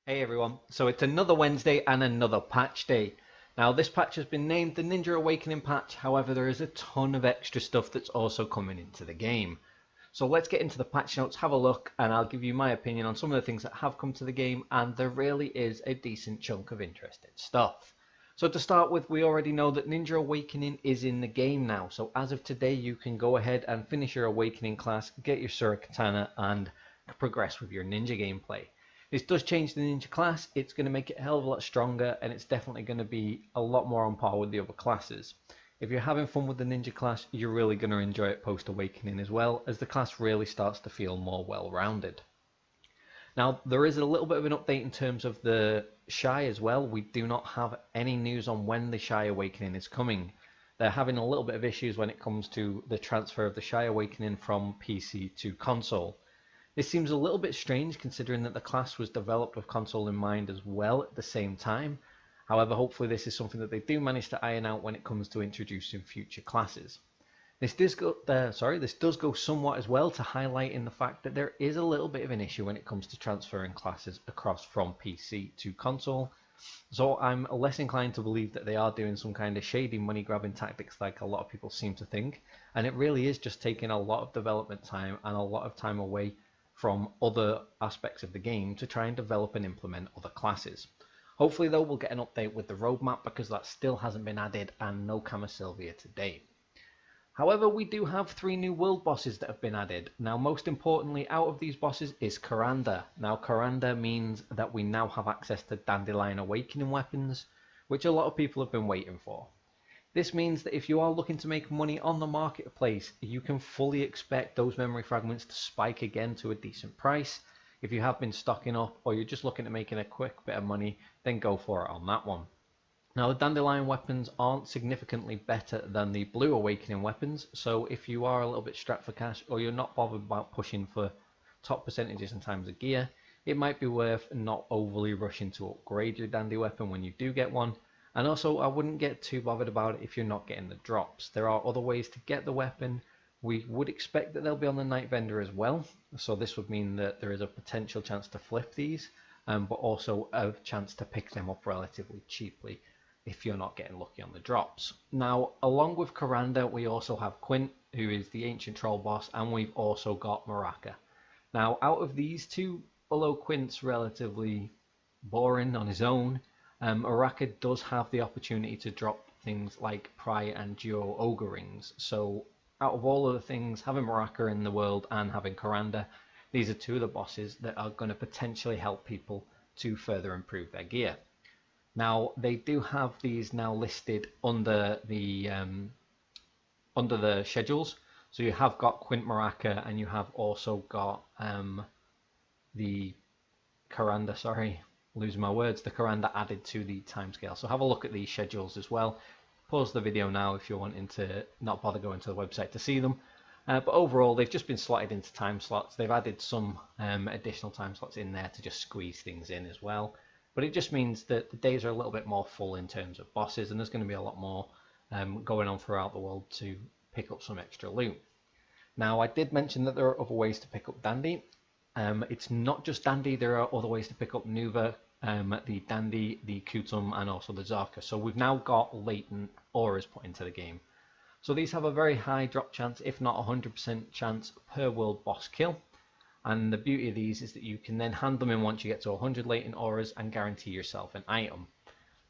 Hey everyone, so it's another Wednesday and another patch day. Now this patch has been named the Ninja Awakening patch, however there is a ton of extra stuff that's also coming into the game. So let's get into the patch notes, have a look, and I'll give you my opinion on some of the things that have come to the game, and there really is a decent chunk of interesting stuff. So to start with, we already know that Ninja Awakening is in the game now, so as of today you can go ahead and finish your Awakening class, get your Sura Katana, and progress with your ninja gameplay. This does change the ninja class, it's going to make it a hell of a lot stronger, and it's definitely going to be a lot more on par with the other classes. If you're having fun with the ninja class, you're really going to enjoy it post awakening as well, as the class really starts to feel more well rounded. Now there is a little bit of an update in terms of the Shy as well. We do not have any news on when the Shy Awakening is coming. They're having a little bit of issues when it comes to the transfer of the Shy Awakening from PC to console. This seems a little bit strange considering that the class was developed with console in mind as well at the same time. However, hopefully this is something that they do manage to iron out when it comes to introducing future classes. This does go somewhat as well to highlighting the fact that there is a little bit of an issue when it comes to transferring classes across from PC to console. So I'm less inclined to believe that they are doing some kind of shady money grabbing tactics like a lot of people seem to think. And it really is just taking a lot of development time and a lot of time away from other aspects of the game to try and develop and implement other classes. Hopefully though we'll get an update with the roadmap because that still hasn't been added and no Kama Sylvia to date. However, we do have 3 new world bosses that have been added. Now, most importantly, out of these bosses is KARANDA. Now, KARANDA means that we now have access to Dandelion Awakening weapons, which a lot of people have been waiting for. This means that if you are looking to make money on the marketplace, you can fully expect those memory fragments to spike again to a decent price. If you have been stocking up or you're just looking at making a quick bit of money, then go for it on that one. Now the Dandelion weapons aren't significantly better than the Blue Awakening weapons, so if you are a little bit strapped for cash or you're not bothered about pushing for top percentages and times of gear, it might be worth not overly rushing to upgrade your Dandy weapon when you do get one. And also I wouldn't get too bothered about it if you're not getting the drops. There are other ways to get the weapon. We would expect that they'll be on the Night Vendor as well, so this would mean that there is a potential chance to flip these, but also a chance to pick them up relatively cheaply if you're not getting lucky on the drops. Now, along with KARANDA, we also have Quint, who is the ancient troll boss, and we've also got Maraka. Now, out of these two, although Quint's relatively boring on his own, Maraka does have the opportunity to drop things like Pry and Duo Ogre Rings. So, out of all of the things, having Maraka in the world and having KARANDA, these are two of the bosses that are going to potentially help people to further improve their gear. Now they do have these now listed under the schedules. So you have got Quint Maraka and you have also got the KARANDA. Sorry, losing my words. The KARANDA added to the timescale. So have a look at these schedules as well. Pause the video now if you're wanting to not bother going to the website to see them. But overall, they've just been slotted into time slots. They've added some additional time slots in there to just squeeze things in as well. But it just means that the days are a little bit more full in terms of bosses, and there's going to be a lot more going on throughout the world to pick up some extra loot. Now, I did mention that there are other ways to pick up Dande. It's not just Dande, there are other ways to pick up Nuva, the Dande, the Kutum, and also the Zarka. So we've now got latent auras put into the game. So these have a very high drop chance, if not 100% chance per world boss kill. And the beauty of these is that you can then hand them in once you get to 100 latent auras and guarantee yourself an item.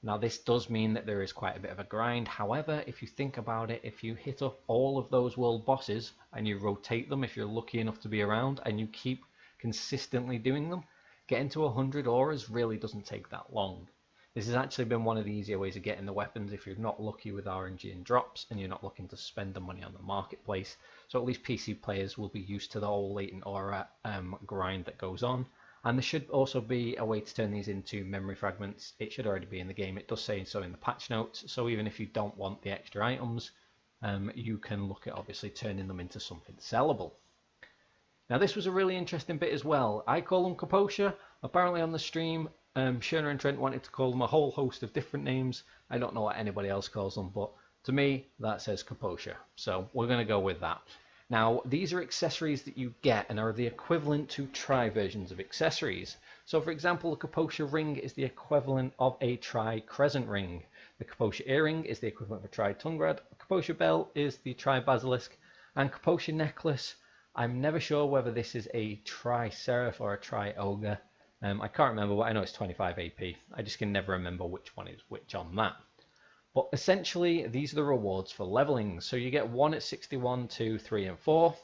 Now this does mean that there is quite a bit of a grind. However, if you think about it, if you hit up all of those world bosses and you rotate them, if you're lucky enough to be around and you keep consistently doing them, getting to 100 auras really doesn't take that long. This has actually been one of the easier ways of getting the weapons if you're not lucky with RNG and drops and you're not looking to spend the money on the marketplace. So at least PC players will be used to the whole latent aura grind that goes on. And there should also be a way to turn these into memory fragments. It should already be in the game. It does say so in the patch notes. So even if you don't want the extra items, you can look at obviously turning them into something sellable. Now this was a really interesting bit as well. I call them capotia. Apparently on the stream, Shona and Trent wanted to call them a whole host of different names. I don't know what anybody else calls them, but to me, that says capotia. So we're going to go with that. Now, these are accessories that you get and are the equivalent to tri versions of accessories. So for example, the capotia ring is the equivalent of a tri-crescent ring. The capotia earring is the equivalent of a tri-tungrad. Capotia bell is the tri-basilisk. And capotia necklace, I'm never sure whether this is a tri-seraph or a tri-ogre. I can't remember, but I know it's 25 AP. I just can never remember which one is which on that. But essentially, these are the rewards for leveling. So you get 1 at 61, 2, 3, and 4.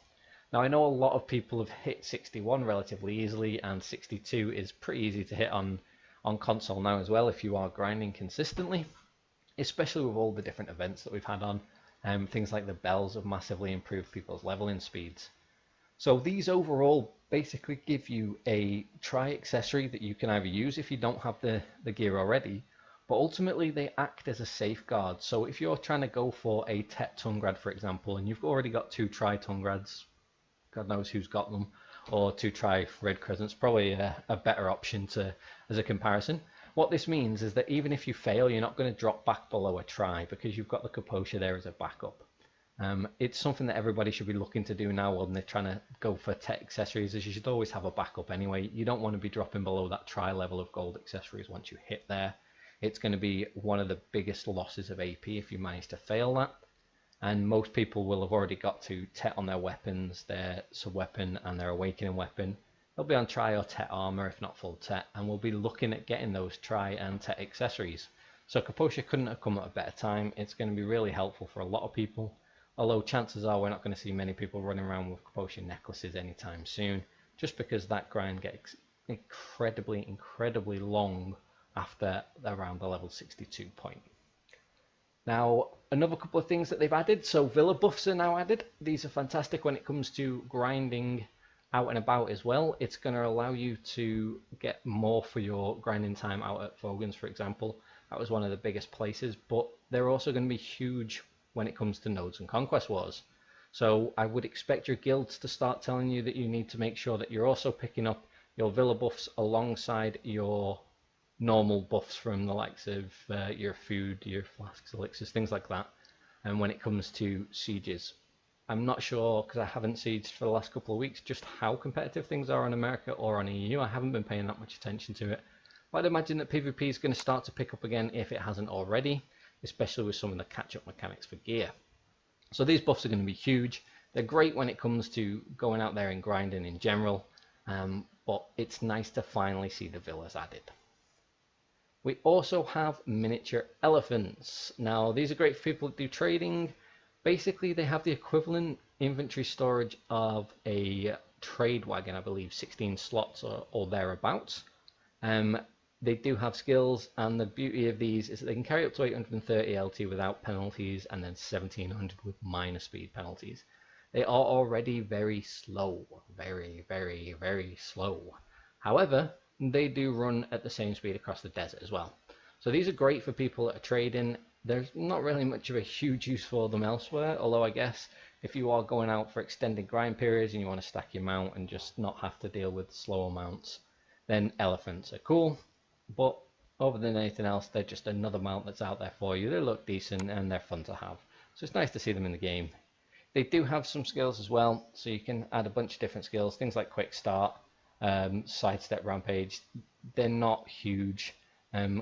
Now I know a lot of people have hit 61 relatively easily, and 62 is pretty easy to hit on console now as well if you are grinding consistently, especially with all the different events that we've had on. Things like the bells have massively improved people's leveling speeds. So these overall basically give you a tri-accessory that you can either use if you don't have the gear already, but ultimately they act as a safeguard. So if you're trying to go for a Tet Tungrad, for example, and you've already got 2 tri-tungrads, God knows who's got them, or 2 tri-red crescents, probably a better option as a comparison. What this means is that even if you fail, you're not going to drop back below a tri because you've got the capotia there as a backup. It's something that everybody should be looking to do now when they're trying to go for tech accessories, as you should always have a backup anyway. You don't want to be dropping below that tri level of gold accessories once you hit there. It's going to be one of the biggest losses of AP if you manage to fail that. And most people will have already got to Tet on their weapons, their sub-weapon and their awakening weapon. They'll be on tri or Tet armor if not full Tet, and we'll be looking at getting those tri and Tet accessories. So capotia couldn't have come at a better time. It's going to be really helpful for a lot of people, although chances are we're not going to see many people running around with capotia necklaces anytime soon, just because that grind gets incredibly long after around the level 62 point. Now, another couple of things that they've added. So villa buffs are now added. These are fantastic when it comes to grinding out and about as well. It's going to allow you to get more for your grinding time out at Fogan's, for example. That was one of the biggest places, but they're also going to be huge when it comes to nodes and conquest wars. So I would expect your guilds to start telling you that you need to make sure that you're also picking up your villa buffs alongside your normal buffs from the likes of your food, your flasks, elixirs, things like that. And when it comes to sieges, I'm not sure, because I haven't sieged for the last couple of weeks, just how competitive things are in America or on EU. I haven't been paying that much attention to it. But I'd imagine that PvP is going to start to pick up again if it hasn't already, especially with some of the catch-up mechanics for gear. So these buffs are going to be huge. They're great when it comes to going out there and grinding in general, but it's nice to finally see the villas added. We also have miniature elephants. Now these are great for people that do trading. Basically they have the equivalent inventory storage of a trade wagon, I believe 16 slots or thereabouts. They do have skills, and the beauty of these is that they can carry up to 830 LT without penalties, and then 1700 with minor speed penalties. They are already very slow, very slow. However, they do run at the same speed across the desert as well. So these are great for people that are trading. There's not really much of a huge use for them elsewhere, although I guess if you are going out for extended grind periods and you want to stack your mount and just not have to deal with slower mounts, then elephants are cool. But other than anything else, they're just another mount that's out there for you. They look decent and they're fun to have. So it's nice to see them in the game. They do have some skills as well, so you can add a bunch of different skills, things like quick start, sidestep, rampage. They're not huge.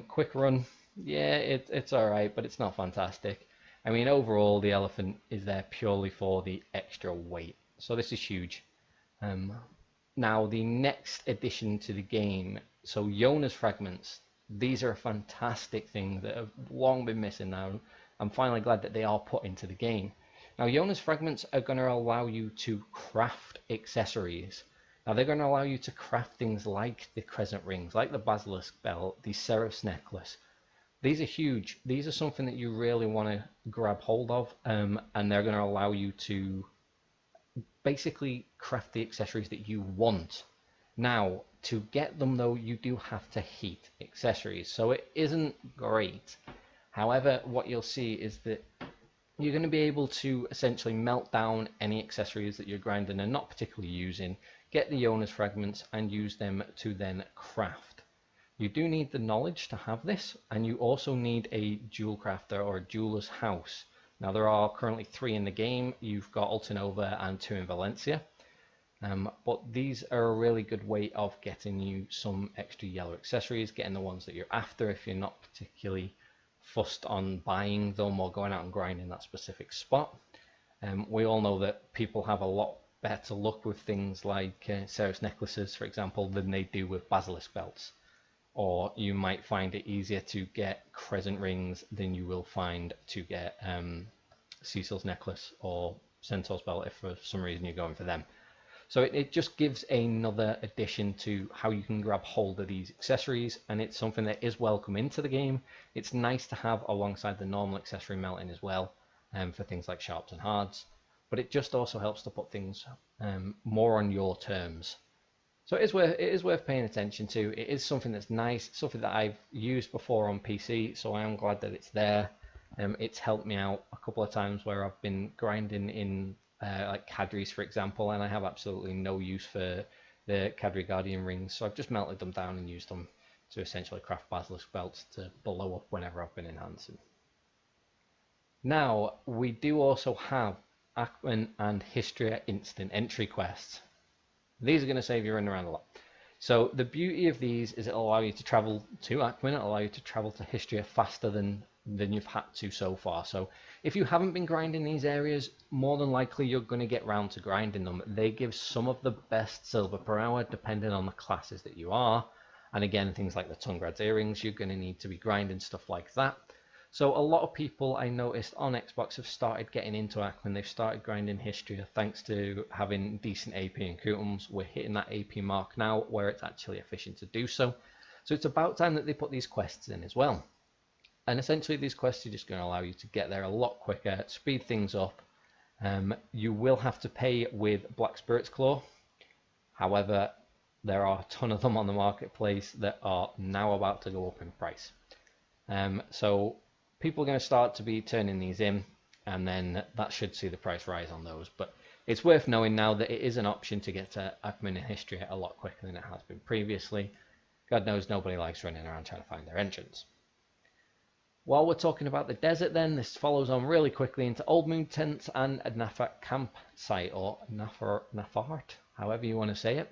Quick run, yeah, it's alright, but it's not fantastic. I mean, overall the elephant is there purely for the extra weight, so this is huge. Now the next addition to the game, so Yona's fragments, these are a fantastic thing that have long been missing now. I'm finally glad that they are put into the game. Now Yona's fragments are going to allow you to craft accessories. Now they're going to allow you to craft things like the crescent rings, like the basilisk belt, the seraph's necklace. These are huge. These are something that you really want to grab hold of, and they're going to allow you to basically craft the accessories that you want. Now, to get them though, you do have to heat accessories, so it isn't great. However, what you'll see is that you're going to be able to essentially melt down any accessories that you're grinding and not particularly using, get the Yona's fragments and use them to then craft. You do need the knowledge to have this, and you also need a jewel crafter or a jeweler's house. Now there are currently 3 in the game. You've got Altanova and 2 in Valencia. But these are a really good way of getting you some extra yellow accessories, getting the ones that you're after if you're not particularly fussed on buying them or going out and grinding that specific spot. We all know that people have a lot better luck with things like Ceres necklaces, for example, than they do with basilisk belts. Or you might find it easier to get crescent rings than you will find to get Cecil's necklace or Centaur's belt if for some reason you're going for them. So it just gives another addition to how you can grab hold of these accessories, and it's something that is welcome into the game. It's nice to have alongside the normal accessory melting as well, for things like sharps and hards, but it just also helps to put things more on your terms. So it is worth paying attention to. It is something that's nice, something that I've used before on PC, so I am glad that it's there. It's helped me out a couple of times where I've been grinding in like Cadres, for example, and I have absolutely no use for the Cadre Guardian rings, so I've just melted them down and used them to essentially craft basilisk belts to blow up whenever I've been enhancing. Now, we do also have Ackman and Histria instant entry quests. These are going to save you running around a lot. So the beauty of these is it'll allow you to travel to Ackman, it'll allow you to travel to Histria faster than you've had to so far. So if you haven't been grinding these areas, more than likely you're going to get round to grinding them. They give some of the best silver per hour depending on the classes that you are. And again, things like the Tungrad's earrings, you're going to need to be grinding stuff like that. So a lot of people I noticed on Xbox have started getting into Ackman. They've started grinding Histria thanks to having decent AP and Kutums. We're hitting that AP mark now where it's actually efficient to do so. So it's about time that they put these quests in as well. And essentially these quests are just going to allow you to get there a lot quicker, speed things up. You will have to pay with Black Spirit's Claw. However, there are a ton of them on the marketplace that are now about to go up in price. So people are going to start to be turning these in, and then that should see the price rise on those. But it's worth knowing now that it is an option to get to Ackman in History a lot quicker than it has been previously. God knows nobody likes running around trying to find their entrance. While we're talking about the desert then, this follows on really quickly into Old Moon Tents and a Nafart campsite, or Nafart, however you want to say it.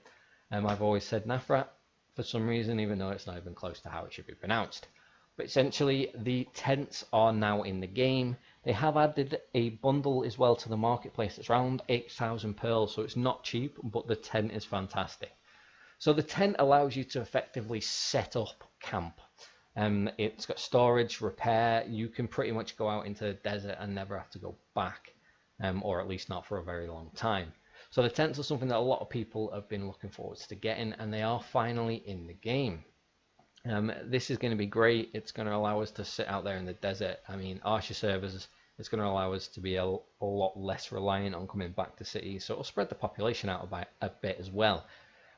I've always said Nafrat for some reason, even though it's not even close to how it should be pronounced. But essentially, the tents are now in the game. They have added a bundle as well to the marketplace. It's around 8,000 pearls, so it's not cheap, but the tent is fantastic. So the tent allows you to effectively set up camp. It's got storage, repair. You can pretty much go out into the desert and never have to go back, or at least not for a very long time. So the tents are something that a lot of people have been looking forward to getting, and they are finally in the game. This is going to be great. It's going to allow us to sit out there in the desert. I mean, Archer servers, it's going to allow us to be a lot less reliant on coming back to cities, so it'll spread the population out a bit as well.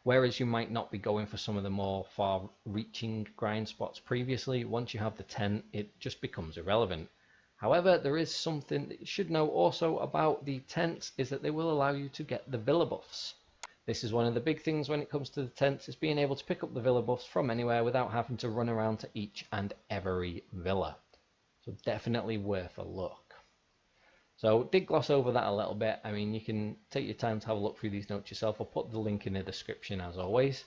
Whereas you might not be going for some of the more far-reaching grind spots previously, once you have the tent, it just becomes irrelevant. However, there is something that you should know also about the tents, is that they will allow you to get the villa buffs. This is one of the big things when it comes to the tents, is being able to pick up the villa buffs from anywhere without having to run around to each and every villa. So definitely worth a look. So did gloss over that a little bit. I mean, you can take your time to have a look through these notes yourself. I'll put the link in the description as always.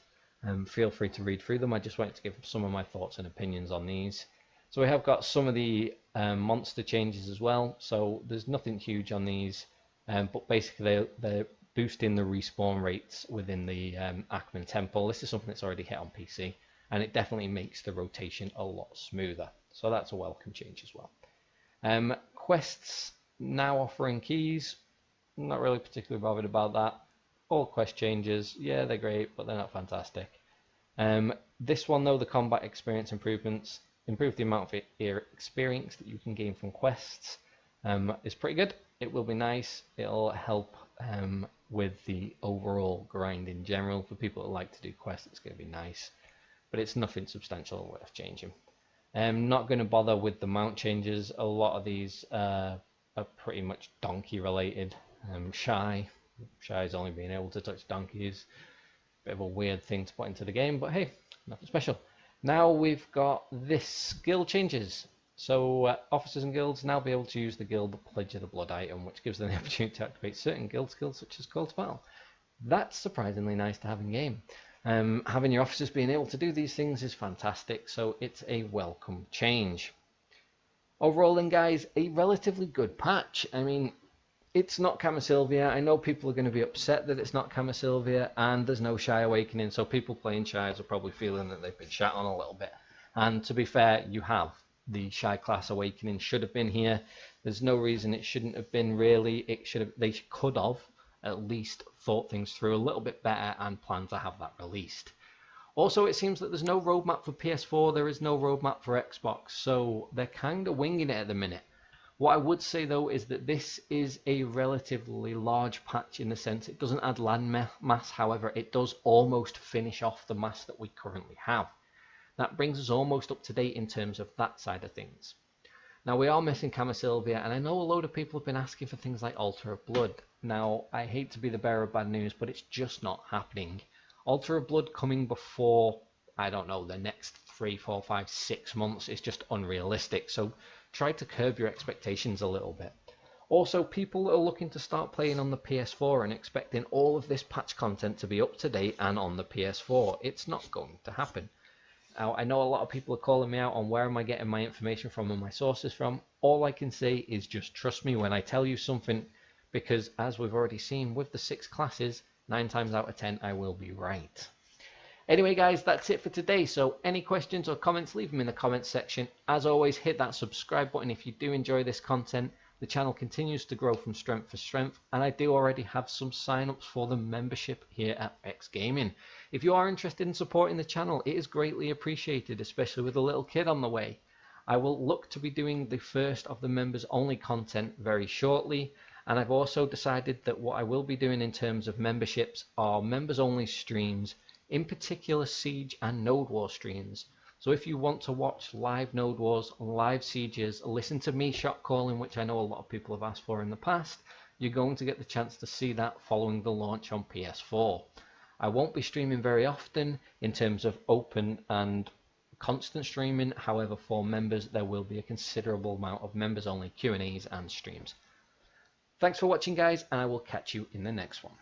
Feel free to read through them. I just wanted to give some of my thoughts and opinions on these. So we have got some of the monster changes as well. So there's nothing huge on these, but basically they're boosting the respawn rates within the Ackman Temple. This is something that's already hit on PC, and it definitely makes the rotation a lot smoother. So that's a welcome change as well. Quests now offering keys. I'm not really particularly bothered about that. All quest changes, yeah, they're great, but they're not fantastic. This one though, the combat experience improvements, improve the amount of experience that you can gain from quests, is pretty good. It will be nice. It'll help with the overall grind in general. For people that like to do quests, it's going to be nice, but it's nothing substantial worth changing. I'm not going to bother with the mount changes. A lot of these are pretty much donkey related. Shy's only being able to touch donkeys. Bit of a weird thing to put into the game, but hey, nothing special. Now we've got this skill changes. So officers and guilds now be able to use the guild Pledge of the Blood item, which gives them the opportunity to activate certain guild skills such as Call to Battle. That's surprisingly nice to have in game. Having your officers being able to do these things is fantastic, so it's a welcome change. Overall then guys, a relatively good patch. I mean, it's not Camasylvia. I know people are going to be upset that it's not Camasylvia and there's no Shy Awakening, so people playing Shies are probably feeling that they've been shat on a little bit. And to be fair, you have. The Shy class Awakening should have been here. There's no reason it shouldn't have been really. They could have at least thought things through a little bit better and planned to have that released. Also, it seems that there's no roadmap for PS4, there is no roadmap for Xbox, so they're kind of winging it at the minute. What I would say though is that this is a relatively large patch in the sense it doesn't add land mass, however it does almost finish off the mass that we currently have. That brings us almost up to date in terms of that side of things. Now we are missing Camasylvia, and I know a load of people have been asking for things like Altar of Blood. Now I hate to be the bearer of bad news, but it's just not happening. Altar of Blood coming before, I don't know, the next 3, 4, 5, 6 months is just unrealistic, so try to curb your expectations a little bit. Also, people that are looking to start playing on the PS4 and expecting all of this patch content to be up to date and on the PS4, it's not going to happen. Now, I know a lot of people are calling me out on where am I getting my information from and my sources from. All I can say is just trust me when I tell you something, because as we've already seen with the 6 classes, 9 times out of 10 I will be right. Anyway guys, that's it for today, so any questions or comments, leave them in the comments section. As always, hit that subscribe button if you do enjoy this content. The channel continues to grow from strength to strength, and I do already have some sign-ups for the membership here at X Gaming. If you are interested in supporting the channel, it is greatly appreciated, especially with a little kid on the way. I will look to be doing the first of the members only content very shortly, and I've also decided that what I will be doing in terms of memberships are members only streams, in particular Siege and Node War streams. So if you want to watch live Node Wars, live Sieges, listen to me shot calling, which I know a lot of people have asked for in the past, you're going to get the chance to see that following the launch on PS4. I won't be streaming very often in terms of open and constant streaming, however for members there will be a considerable amount of members only Q&As and streams. Thanks for watching guys, and I will catch you in the next one.